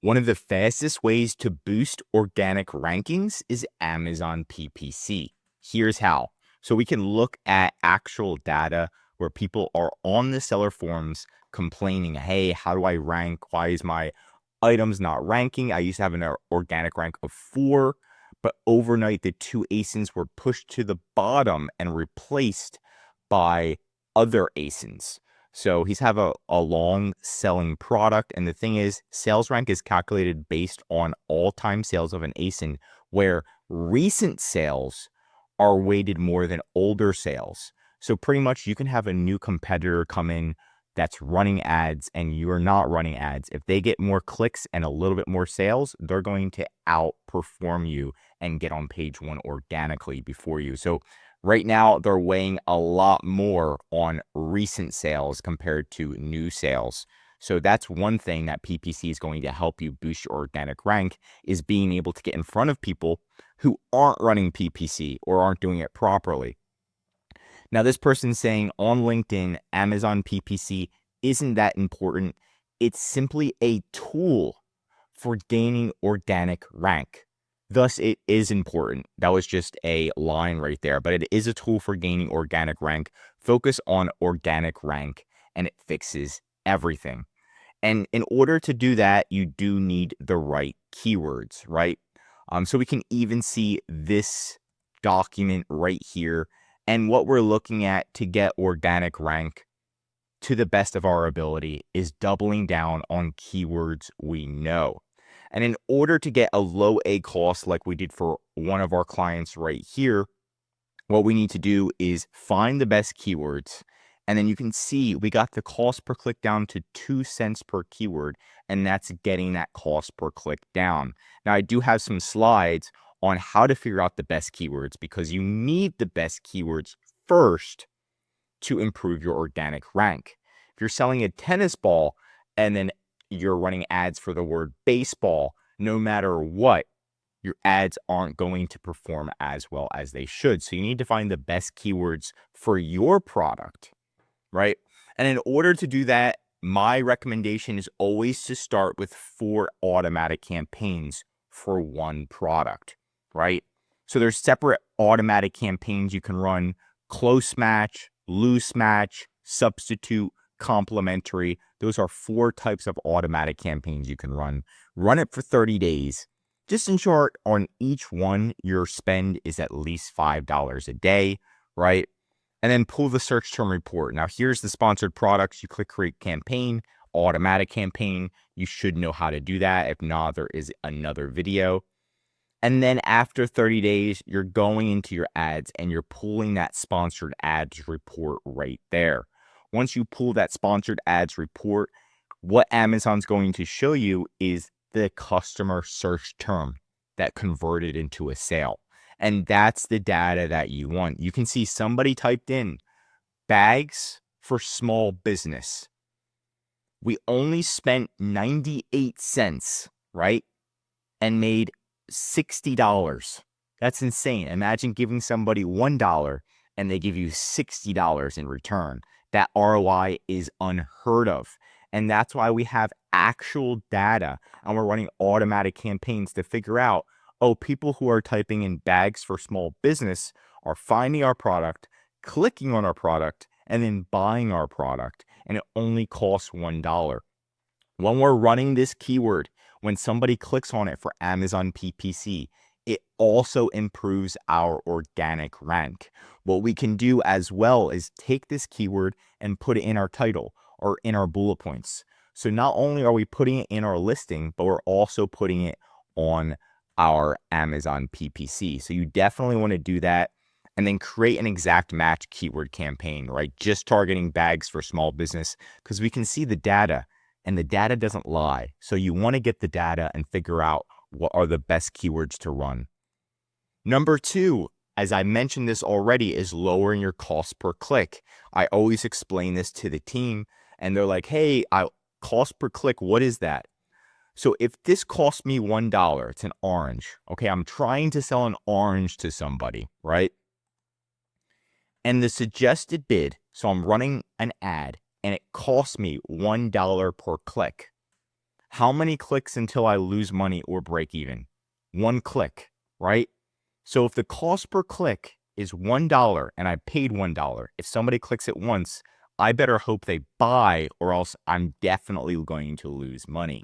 One of the fastest ways to boost organic rankings is Amazon PPC. Here's how. So we can look at actual data where people are on the seller forums complaining, hey, how do I rank? Why is my items not ranking? I used to have an organic rank of 4, but overnight the 2 ASINs were pushed to the bottom and replaced by other ASINs. So he's have a long selling product. And the thing is, sales rank is calculated based on all-time sales of an ASIN, where recent sales are weighted more than older sales. So pretty much you can have a new competitor come in that's running ads and you're not running ads. If they get more clicks and a little bit more sales, they're going to outperform you and get on page 1 organically before you. So right now, they're weighing a lot more on recent sales compared to new sales. So that's one thing that PPC is going to help you boost your organic rank, is being able to get in front of people who aren't running PPC or aren't doing it properly. Now, this person's saying on LinkedIn, Amazon PPC isn't that important. It's simply a tool for gaining organic rank. Thus, it is important. That was just a line right there, but it is a tool for gaining organic rank. Focus on organic rank and it fixes everything. And in order to do that, you do need the right keywords, right? So we can even see this document right here. And what we're looking at to get organic rank to the best of our ability is doubling down on keywords we know. And in order to get a low ACOS like we did for one of our clients right here, what we need to do is find the best keywords. And then you can see we got the cost per click down to 2 cents per keyword, and that's getting that cost per click down. Now, I do have some slides on how to figure out the best keywords, because you need the best keywords first to improve your organic rank. If you're selling a tennis ball and then you're running ads for the word baseball, no matter what, your ads aren't going to perform as well as they should. So you need to find the best keywords for your product, right? And in order to do that, my recommendation is always to start with 4 automatic campaigns for one product, right? So there's separate automatic campaigns you can run: close match, loose match, substitute, complementary. Those are 4 types of automatic campaigns you can run. Run it for 30 days. Just in short, on each one, your spend is at least $5 a day, right? And then pull the search term report. Now, here's the sponsored products. You click create campaign, automatic campaign. You should know how to do that. If not, there is another video. And then after 30 days, you're going into your ads and you're pulling that sponsored ads report right there. Once you pull that sponsored ads report, what Amazon's going to show you is the customer search term that converted into a sale. And that's the data that you want. You can see somebody typed in bags for small business. We only spent 98 cents, right? And made $60. That's insane. Imagine giving somebody $1 and they give you $60 in return. That ROI is unheard of. And that's why we have actual data and we're running automatic campaigns to figure out, oh, people who are typing in bags for small business are finding our product, clicking on our product, and then buying our product. And it only costs $1. When we're running this keyword, when somebody clicks on it for Amazon PPC, it also improves our organic rank. What we can do as well is take this keyword and put it in our title or in our bullet points. So not only are we putting it in our listing, but we're also putting it on our Amazon PPC. So you definitely want to do that, and then create an exact match keyword campaign, right? Just targeting bags for small business, because we can see the data and the data doesn't lie. So you want to get the data and figure out what are the best keywords to run. Number 2, as I mentioned this already, is lowering your cost per click. I always explain this to the team and they're like, hey, cost per click, what is that? So if this cost me $1, it's an orange. Okay, I'm trying to sell an orange to somebody, right? And the suggested bid, so I'm running an ad and it costs me $1 per click. How many clicks until I lose money or break even? 1 click, right? So if the cost per click is $1 and I paid $1, if somebody clicks it once, I better hope they buy or else I'm definitely going to lose money.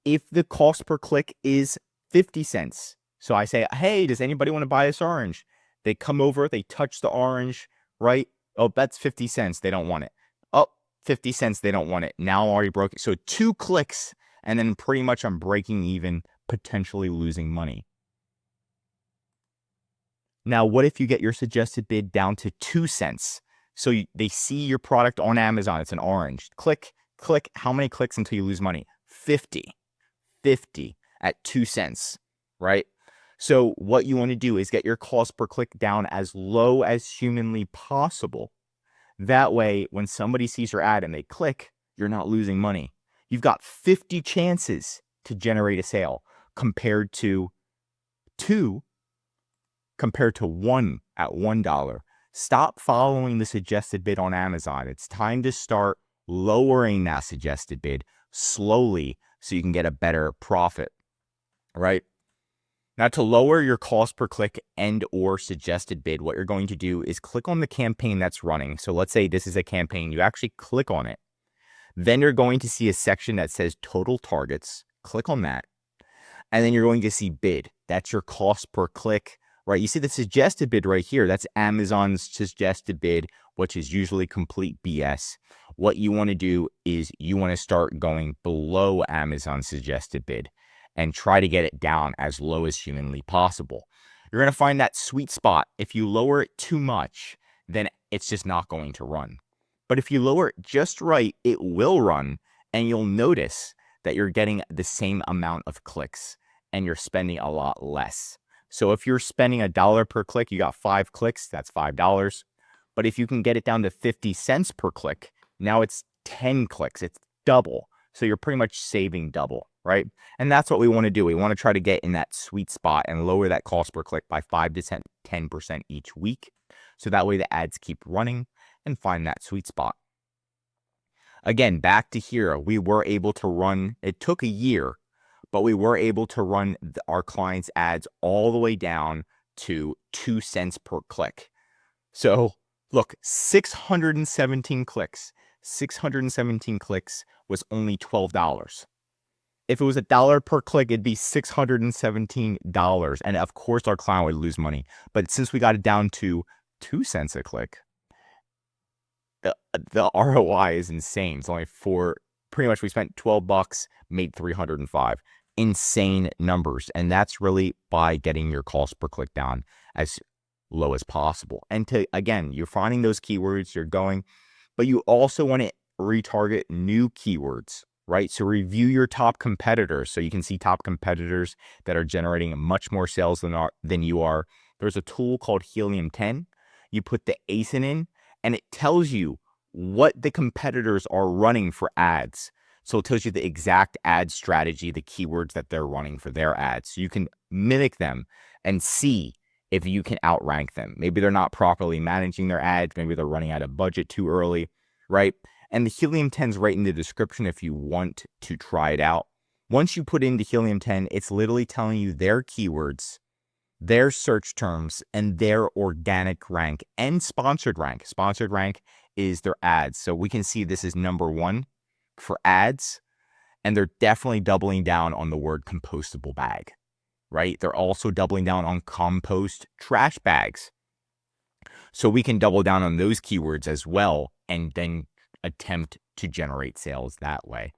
If the cost per click is 50 cents, so I say, hey, does anybody want to buy this orange? They come over, they touch the orange, right? Oh, that's 50 cents. They don't want it. Oh, 50 cents. They don't want it. Now I'm already broke. So 2 clicks, and then pretty much I'm breaking even, potentially losing money. Now, what if you get your suggested bid down to 2 cents? So they see your product on Amazon. It's an orange. Click, click. How many clicks until you lose money? 50 at 2 cents, right? So what you want to do is get your cost per click down as low as humanly possible. That way, when somebody sees your ad and they click, you're not losing money. You've got 50 chances to generate a sale compared to 1 at $1. Stop following the suggested bid on Amazon. It's time to start lowering that suggested bid slowly so you can get a better profit, right? Now, to lower your cost per click and or suggested bid, what you're going to do is click on the campaign that's running. So let's say this is a campaign. You actually click on it. Then you're going to see a section that says total targets. Click on that. And then you're going to see bid. That's your cost per click, right? You see the suggested bid right here. That's Amazon's suggested bid, which is usually complete BS. What you want to do is you want to start going below Amazon's suggested bid and try to get it down as low as humanly possible. You're going to find that sweet spot. If you lower it too much, then it's just not going to run. But if you lower it just right, it will run, and you'll notice that you're getting the same amount of clicks and you're spending a lot less. So if you're spending $1 per click, you got 5 clicks, that's $5. But if you can get it down to 50 cents per click, now it's 10 clicks, it's double. So you're pretty much saving double, right? And that's what we want to do. We want to try to get in that sweet spot and lower that cost per click by 5 to 10% each week. So that way the ads keep running and find that sweet spot. Again, back to here, we were able to run, it took a year, but we were able to run our clients' ads all the way down to 2 cents per click. So look, 617 clicks. 617 clicks was only $12. If it was $1 per click, it'd be $617. And of course, our client would lose money. But since we got it down to 2 cents a click, the ROI is insane. It's only pretty much we spent $12, made 305. Insane numbers. And that's really by getting your cost per click down as low as possible. And again, you're finding those keywords, you're going, but you also want to retarget new keywords, right? So review your top competitors. So you can see top competitors that are generating much more sales than you are. There's a tool called Helium 10. You put the ASIN in and it tells you what the competitors are running for ads. So it tells you the exact ad strategy, the keywords that they're running for their ads. So you can mimic them and see if you can outrank them. Maybe they're not properly managing their ads. Maybe they're running out of budget too early, right? And the Helium 10 is right in the description if you want to try it out. Once you put in the Helium 10, it's literally telling you their keywords, their search terms, and their organic rank and sponsored rank. Sponsored rank is their ads. So we can see this is #1 for ads, and they're definitely doubling down on the word compostable bag, right? They're also doubling down on compost trash bags. So we can double down on those keywords as well and then attempt to generate sales that way.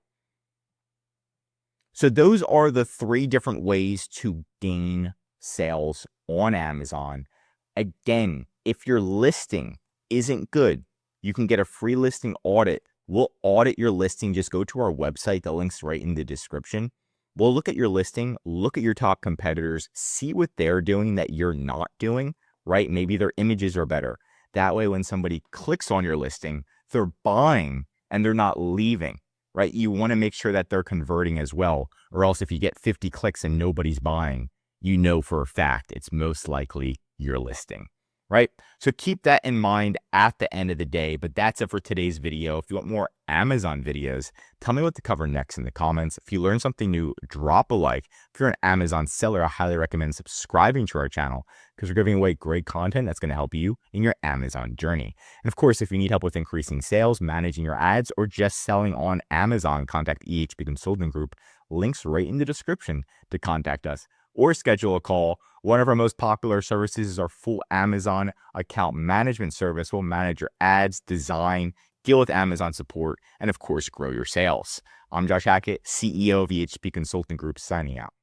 So those are the 3 different ways to gain sales on Amazon. Again, if your listing isn't good, you can get a free listing audit. We'll audit your listing. Just go to our website. The link's right in the description. We'll look at your listing, look at your top competitors, see what they're doing that you're not doing, right? Maybe their images are better. That way, when somebody clicks on your listing, they're buying and they're not leaving, right? You want to make sure that they're converting as well, or else if you get 50 clicks and nobody's buying, you know for a fact it's most likely your listing, right? So keep that in mind at the end of the day. But that's it for today's video. If you want more Amazon videos, tell me what to cover next in the comments. If you learned something new, drop a like. If you're an Amazon seller, I highly recommend subscribing to our channel because we're giving away great content that's going to help you in your Amazon journey. And of course, if you need help with increasing sales, managing your ads, or just selling on Amazon, contact EHP Consulting Group. Links right in the description to contact us or schedule a call. One of our most popular services is our full Amazon account management service. We'll manage your ads, design, deal with Amazon support, and of course, grow your sales. I'm Josh Hackett, CEO of EHP Consulting Group, signing out.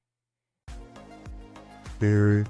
Barry.